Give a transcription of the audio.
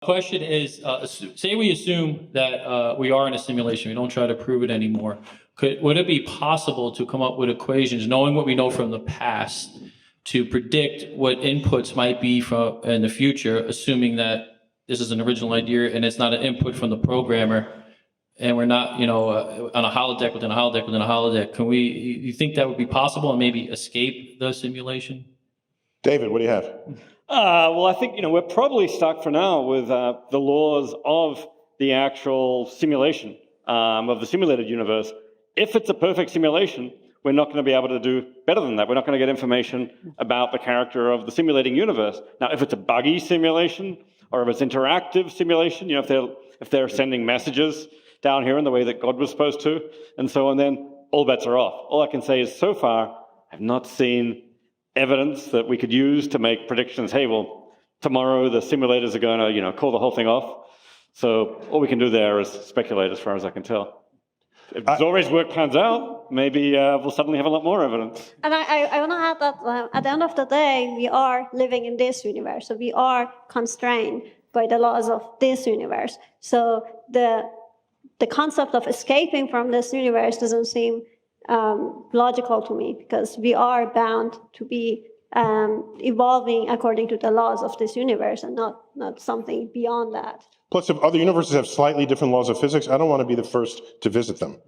Question is, say we assume that we are in a simulation, we don't try to prove it anymore. Would it be possible to come up with equations, knowing what we know from the past, to predict what inputs might be in the future, assuming that this is an original idea and it's not an input from the programmer, and we're not, on a holodeck within a holodeck within a holodeck? You think that would be possible and maybe escape the simulation? David, what do you have? Well, I think, we're probably stuck for now with the laws of the actual simulation, of the simulated universe. If it's a perfect simulation, we're not going to be able to do better than that. We're not going to get information about the character of the simulating universe. Now, if it's a buggy simulation, or if it's interactive simulation, if they're sending messages down here in the way that God was supposed to, and so on, then all bets are off. All I can say is so far, I've not seen evidence that we could use to make predictions. Hey, well, tomorrow the simulators are going to, call the whole thing off. So all we can do there is speculate, as far as I can tell. If Zore's work pans out, maybe we'll suddenly have a lot more evidence. And I want to add that at the end of the day, we are living in this universe. So we are constrained by the laws of this universe. So the concept of escaping from this universe doesn't seem logical to me, because we are bound to be evolving according to the laws of this universe and not something beyond that. Plus, if other universes have slightly different laws of physics, I don't want to be the first to visit them.